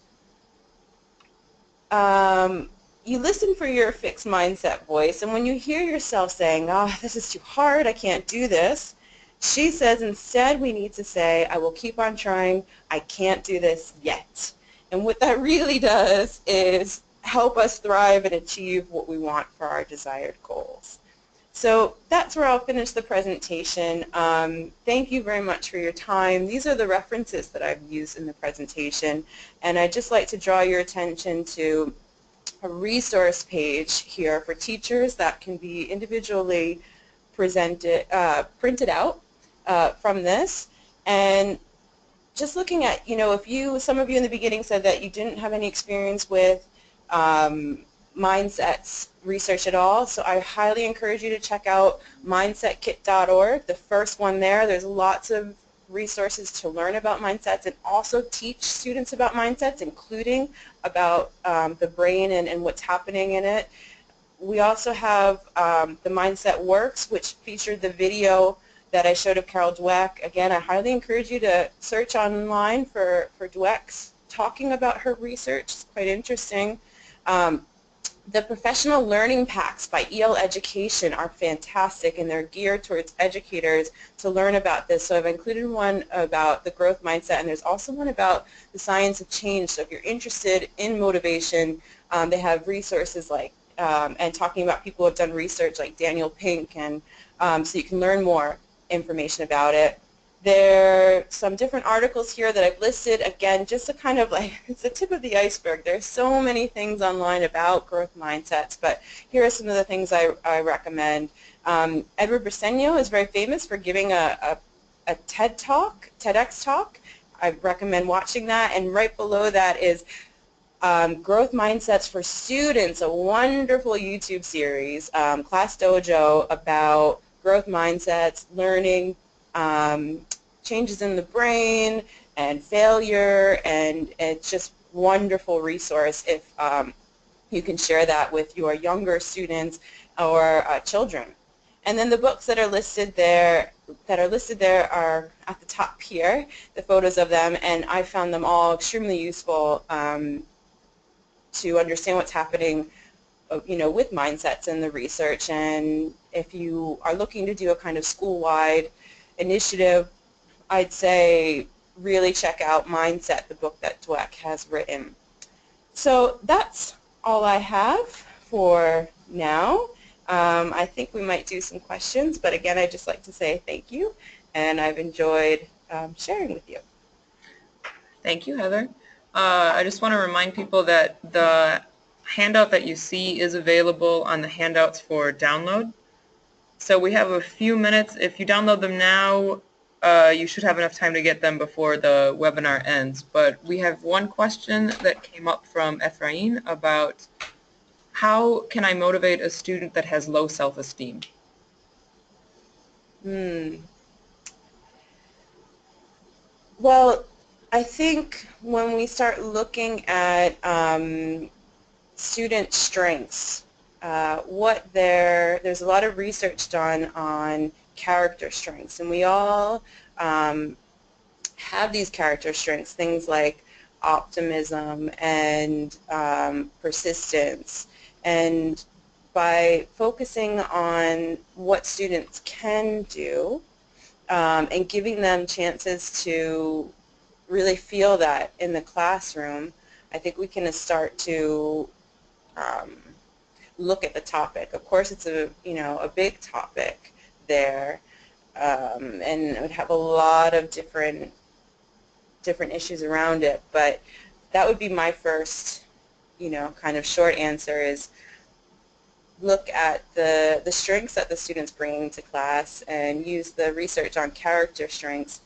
listen for your fixed mindset voice, and when you hear yourself saying, "Oh, this is too hard, I can't do this," she says instead we need to say, "I will keep on trying, I can't do this yet." And what that really does is help us thrive and achieve what we want for our desired goals. So that's where I'll finish the presentation. Thank you very much for your time. These are the references that I've used in the presentation, and I'd just like to draw your attention to a resource page here for teachers that can be individually printed out from this. And just looking at, some of you in the beginning said that you didn't have any experience with mindsets research at all, so I highly encourage you to check out mindsetkit.org, the first one there. There's lots of resources to learn about mindsets and also teach students about mindsets, including about the brain and what's happening in it. We also have the Mindset Works, which featured the video that I showed of Carol Dweck. Again, I highly encourage you to search online for Dweck's talking about her research. It's quite interesting. The professional learning packs by EL Education are fantastic, and they're geared towards educators to learn about this. So I've included one about the growth mindset, and there's also one about the science of change. So if you're interested in motivation, they have resources like and talking about people who have done research like Daniel Pink, and so you can learn more information about it. There are some different articles here that I've listed, again, just to kind of like, it's the tip of the iceberg. There's so many things online about growth mindsets, but here are some of the things I recommend. Edward Briseño is very famous for giving a TED Talk, TEDx talk. I recommend watching that, and right below that is Growth Mindsets for Students, a wonderful YouTube series, Class Dojo, about growth mindsets, learning, changes in the brain, and failure, and it's just wonderful resource if you can share that with your younger students or children. And then the books that are listed there are at the top here, the photos of them, and I found them all extremely useful to understand what's happening, with mindsets and the research. And if you are looking to do a kind of school-wide initiative, I'd say really check out Mindset, the book that Dweck has written. So that's all I have for now. I think we might do some questions, but again, I'd just like to say thank you, and I've enjoyed sharing with you. Thank you, Heather. I just want to remind people that the handout that you see is available on the handouts for download. So we have a few minutes. If you download them now, you should have enough time to get them before the webinar ends. But we have one question that came up from Ephraim about how can I motivate a student that has low self-esteem? Well, I think when we start looking at student strengths, there's a lot of research done on character strengths, and we all have these character strengths, things like optimism and persistence. And by focusing on what students can do and giving them chances to really feel that in the classroom, I think we can start to look at the topic. Of course, it's a big topic there, and it would have a lot of different issues around it. But that would be my first, kind of short answer is look at the strengths that the students bring to class and use the research on character strengths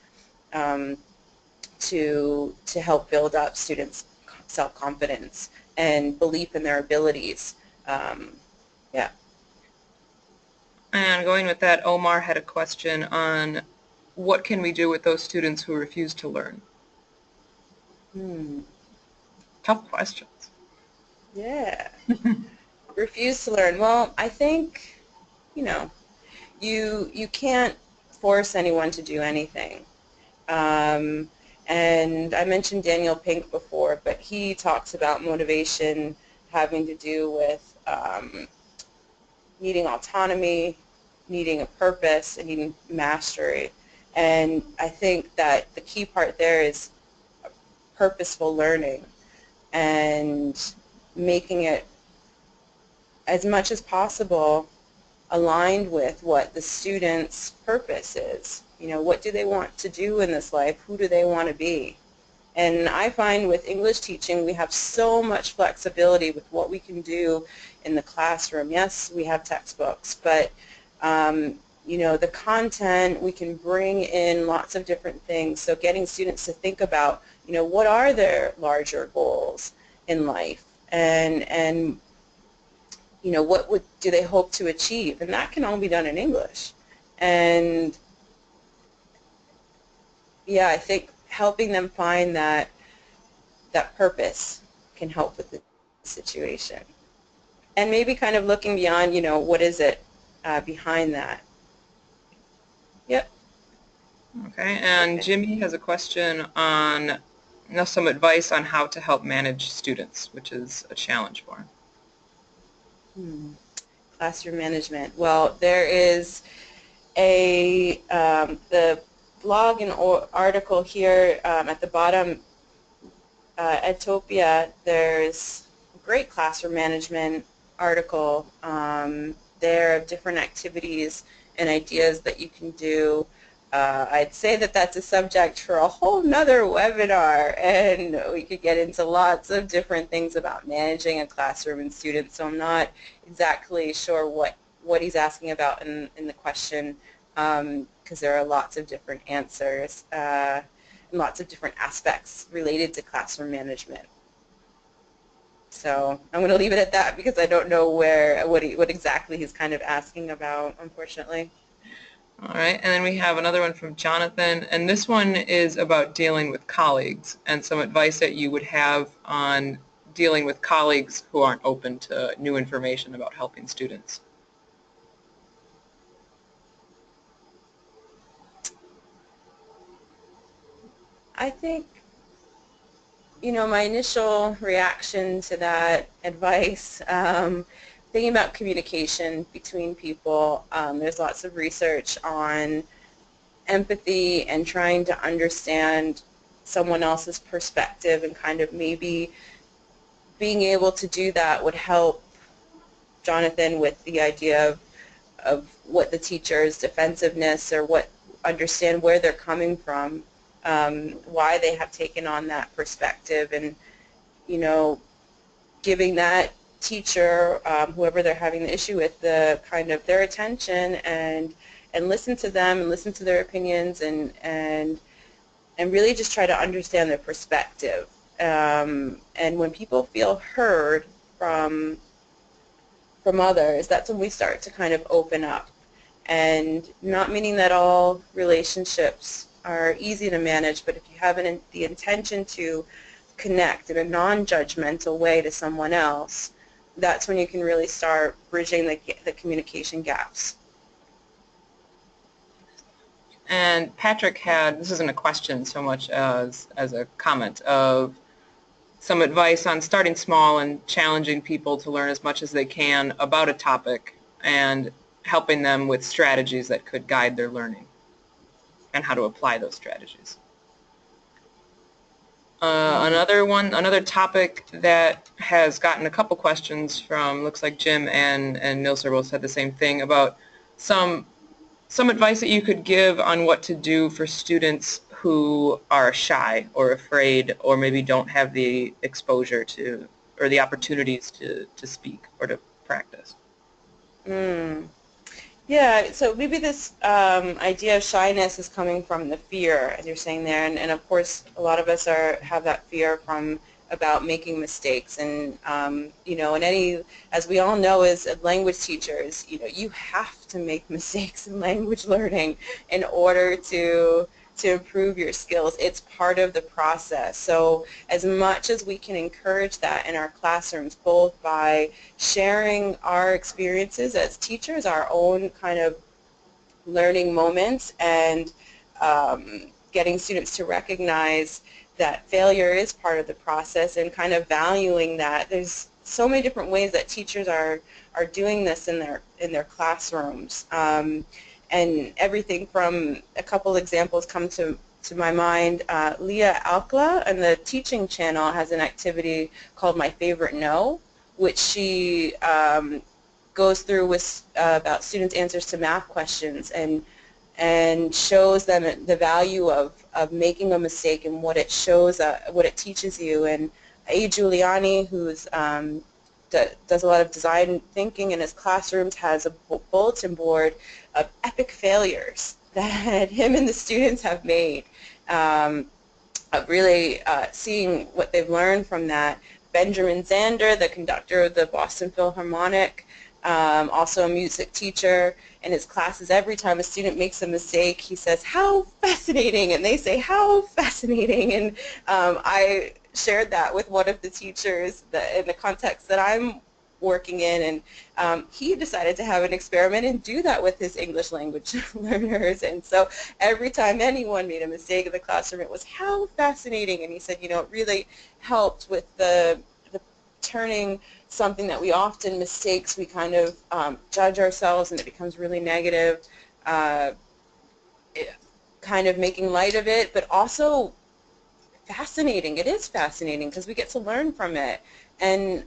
to help build up students' self-confidence and belief in their abilities. Yeah. And going with that, Omar had a question on what can we do with those students who refuse to learn? Tough questions. Yeah. Refuse to learn. Well, I think, you can't force anyone to do anything. And I mentioned Daniel Pink before, but he talks about motivation having to do with needing autonomy, needing a purpose, and needing mastery. And I think that the key part there is purposeful learning and making it as much as possible aligned with what the student's purpose is. What do they want to do in this life? Who do they want to be? And I find with English teaching we have so much flexibility with what we can do in the classroom. Yes, we have textbooks, but the content, we can bring in lots of different things. So getting students to think about, what are their larger goals in life, and what do they hope to achieve? And that can all be done in English. And yeah, I think helping them find that purpose can help with the situation. And maybe kind of looking beyond, what is it behind that. Yep. Okay, and Okay. Jimmy has a question on some advice on how to help manage students, which is a challenge for him. Classroom management. Well, there is the blog and article here at the bottom, Edtopia. There's a great classroom management article there of different activities and ideas that you can do. I'd say that that's a subject for a whole nother webinar, and we could get into lots of different things about managing a classroom and students, so I'm not exactly sure what he's asking about in the question, because there are lots of different answers and lots of different aspects related to classroom management. So I'm going to leave it at that because I don't know what exactly he's kind of asking about, unfortunately. All right, and then we have another one from Jonathan, and this one is about dealing with colleagues and some advice that you would have on dealing with colleagues who aren't open to new information about helping students. I think, my initial reaction to that advice, thinking about communication between people, there's lots of research on empathy and trying to understand someone else's perspective, and kind of maybe being able to do that would help Jonathan with the idea of what the teacher's defensiveness, or understand where they're coming from, why they have taken on that perspective, and giving that teacher, whoever they're having the issue with, the kind of their attention, and listen to them and listen to their opinions, and really just try to understand their perspective. And when people feel heard from others, that's when we start to kind of open up. And not meaning that all relationships are easy to manage, but if you have the intention to connect in a non-judgmental way to someone else, that's when you can really start bridging the communication gaps. And Patrick had, this isn't a question so much as a comment, of some advice on starting small and challenging people to learn as much as they can about a topic and helping them with strategies that could guide their learning and how to apply those strategies. Another topic that has gotten a couple questions from, looks like Jim and Nilser both said the same thing, about some advice that you could give on what to do for students who are shy or afraid, or maybe don't have the exposure to, or the opportunities to speak or to practice. Yeah, so maybe this idea of shyness is coming from the fear, as you're saying there, and of course a lot of us have that fear about making mistakes, and and as we all know as language teachers, you have to make mistakes in language learning in order to improve your skills. It's part of the process. So as much as we can encourage that in our classrooms, both by sharing our experiences as teachers, our own kind of learning moments, and getting students to recognize that failure is part of the process, and kind of valuing that. There's so many different ways that teachers are doing this in their classrooms. And everything from, a couple examples come to my mind. Leah Alkla on the teaching channel has an activity called My Favorite No, which she goes through with about students' answers to math questions, and shows them the value of making a mistake and what it shows, what it teaches you. And A. Giuliani, who's does a lot of design thinking in his classrooms, has a bulletin board of epic failures that him and the students have made, of really seeing what they've learned from that. Benjamin Zander, the conductor of the Boston Philharmonic, Also a music teacher. In his classes, every time a student makes a mistake, he says, "How fascinating," and they say, "How fascinating," and I shared that with one of the teachers in the context that I'm working in, and he decided to have an experiment and do that with his English language learners. And so every time anyone made a mistake in the classroom, it was, "How fascinating," and he said, it really helped with the turning something that we often mistakes, we kind of judge ourselves and it becomes really negative, kind of making light of it, but also fascinating. It is fascinating because we get to learn from it. And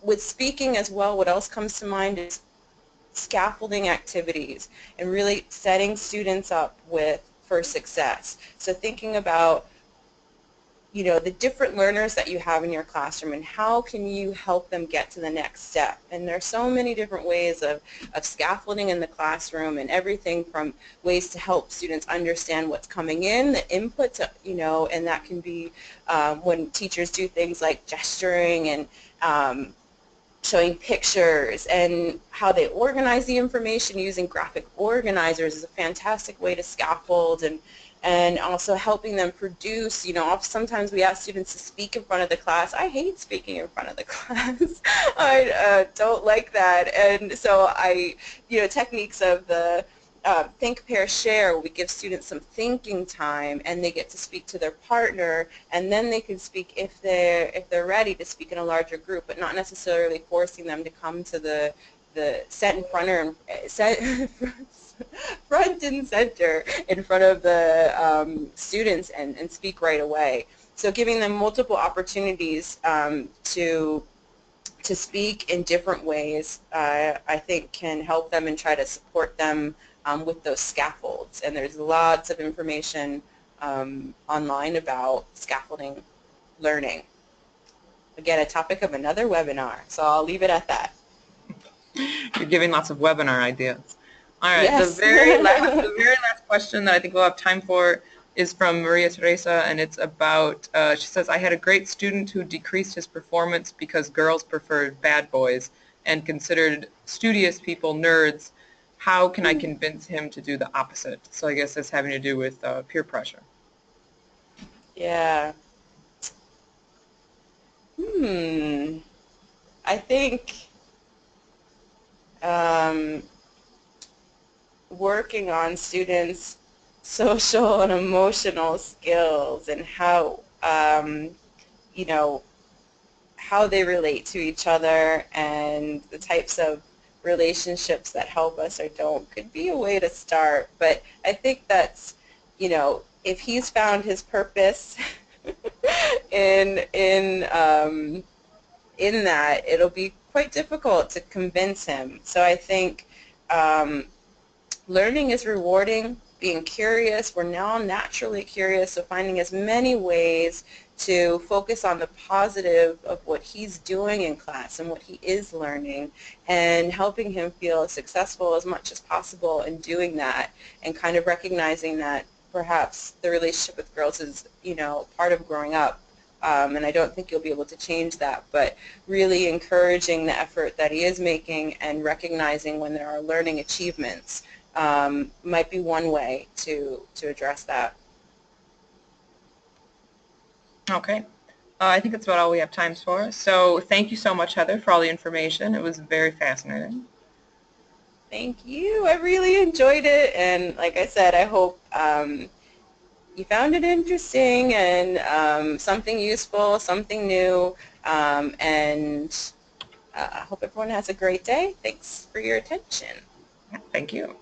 with speaking as well, what else comes to mind is scaffolding activities and really setting students up for success. So thinking about the different learners that you have in your classroom and how can you help them get to the next step. And there's so many different ways of scaffolding in the classroom, and everything from ways to help students understand what's coming in, the input to, and that can be when teachers do things like gesturing and showing pictures, and how they organize the information using graphic organizers is a fantastic way to scaffold, and also helping them produce. Sometimes we ask students to speak in front of the class. I hate speaking in front of the class. I don't like that, and so techniques of the think, pair, share, where we give students some thinking time and they get to speak to their partner, and then they can speak if they're ready to speak in a larger group, but not necessarily forcing them to come to the set in front front and center in front of the students and speak right away. So giving them multiple opportunities to speak in different ways, I think can help them and try to support them with those scaffolds. And there's lots of information online about scaffolding learning. Again, a topic of another webinar, so I'll leave it at that. You're giving lots of webinar ideas. All right, yes. the very last question that I think we'll have time for is from Maria Teresa, and it's about, she says, "I had a great student who decreased his performance because girls preferred bad boys and considered studious people nerds. How can I convince him to do the opposite?" So I guess that's having to do with peer pressure. Yeah. I think working on students' social and emotional skills and how how they relate to each other and the types of relationships that help us or don't could be a way to start. But I think that's, if he's found his purpose in that, it'll be quite difficult to convince him. So I think learning is rewarding, being curious. We're now naturally curious, so finding as many ways to focus on the positive of what he's doing in class and what he is learning, and helping him feel successful as much as possible in doing that, and kind of recognizing that perhaps the relationship with girls is, part of growing up. And I don't think you'll be able to change that, but really encouraging the effort that he is making and recognizing when there are learning achievements might be one way to address that. Okay. I think that's about all we have time for. So thank you so much, Heather, for all the information. It was very fascinating. Thank you. I really enjoyed it, and like I said, I hope you found it interesting and something useful, something new, and I hope everyone has a great day. Thanks for your attention. Thank you.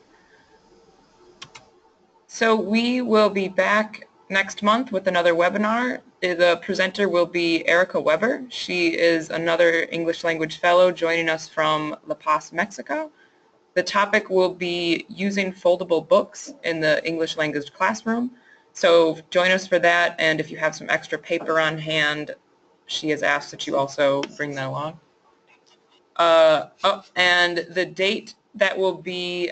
So we will be back next month with another webinar. The presenter will be Erica Weber. She is another English language fellow joining us from La Paz, Mexico. The topic will be using foldable books in the English language classroom. So join us for that, and if you have some extra paper on hand, she has asked that you also bring that along. And the date that will be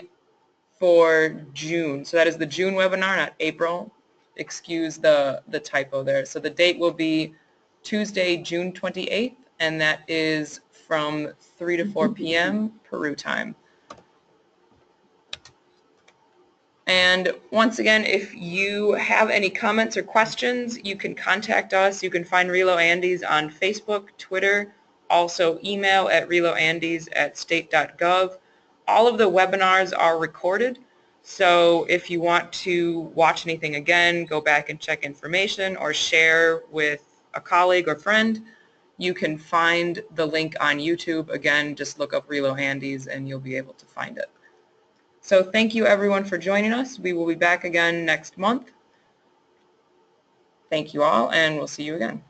for June, so that is the June webinar, not April. Excuse the typo there. So the date will be Tuesday, June 28th, and that is from 3 to 4 p.m. Peru time. And once again, if you have any comments or questions, you can contact us. You can find RELO Andes on Facebook, Twitter, also email at reloandes@state.gov. All of the webinars are recorded, so if you want to watch anything again, go back and check information or share with a colleague or friend, you can find the link on YouTube. Again, just look up RELO Andes and you'll be able to find it. So thank you everyone for joining us. We will be back again next month. Thank you all, and we'll see you again.